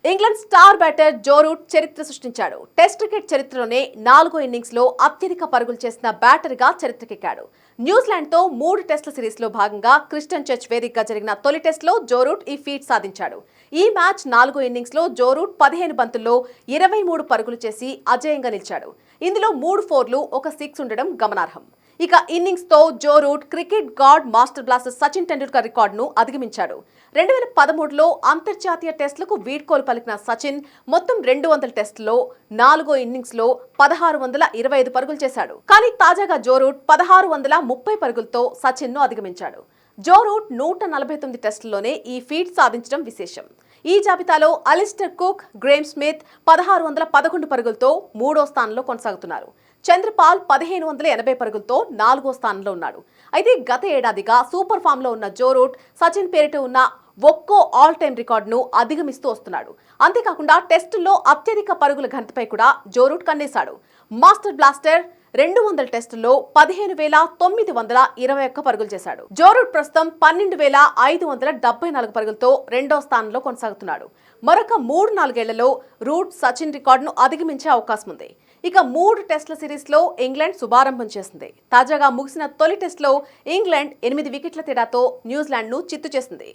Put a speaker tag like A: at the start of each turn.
A: England star batter Joe Root చరిత్ర సృష్టించాడు. Test cricket చరిత్రలోనే 4వ ఇన్నింగ్స్ లో అత్యధిక పరుగులు చేసిన బ్యాటర్ గా చరిత్రకెక్కాడు. న్యూజిలాండ్ తో 3 టెస్టుల సిరీస్ లో భాగంగా క్రిస్టన్ చర్చ్ వేదికగా జరిగిన తొలి టెస్ట్ లో జో రూట్ ఈ ఫీట్ సాధించాడు. ఈ మ్యాచ్ 4వ ఇన్నింగ్స్ లో జో రూట్ 15 బంతుల్లో 23 పరుగులు చేసి అజేయంగా నిలిచాడు. ఇందులో 3 4లు, 1 6 ఉండడం గమనార్హం. ఇక ఇన్నింగ్స్ తో Joe Root cricket god master blaster Sachin Tendulkar రికార్డును అధిగమించాడు. 2013లో అంతర్జాతీయ టెస్టులకు వీడ్కోలు పలికిన సచిన్ మొత్తం 200 టెస్టుల్లో 4వ ఇన్నింగ్స్ లో 1625 పరుగులు చేశాడు. కానీ తాజాగా జో రూట్ 1630 పరుగులతో సచిన్ ను అధిగమించాడు. జో రూట్ 149 టెస్టుల్లోనే ఈ ఫీట్ సాధించడం విశేషం. ఈ జాబితాలో అలిస్టర్ కుక్, గ్రేమ్ స్మిత్ 1611 పరుగులతో 3వ స్థానంలో కొనసాగుతున్నారు. చంద్రపాల్ 1580 పరుగులతో 4వ స్థానంలో ఉన్నాడు. అయితే గత ఏడాదిగా సూపర్ ఫామ్ లో ఉన్న జో రూట్ సచిన్ పేరిట ఉన్న ఒక్కో ఆల్ టైమ్ రికార్డును అధిగమిస్తూ వస్తున్నాడు. అంతేకాకుండా టెస్టుల్లో అత్యధిక పరుగుల ఘనతపై కూడా జో రూట్ కన్నేశాడు. మాస్టర్ బ్లాస్టర్ 200 టెస్టుల్లో 15,921 పరుగులు చేశాడు. జో రూట్ ప్రస్తుతం 12,574 పరుగులతో 2వ స్థానంలో కొనసాగుతున్నాడు. మరొక 3-4 ఏళ్లలో రూట్ సచిన్ రికార్డును అధిగమించే అవకాశం ఉంది. ఇక 3 టెస్టుల సిరీస్ లో ఇంగ్లాండ్ శుభారంభం చేసింది. తాజాగా ముగిసిన తొలి టెస్టులో ఇంగ్లాండ్ 8 వికెట్ల తేడాతో న్యూజిలాండ్ ను చిత్తు చేసింది.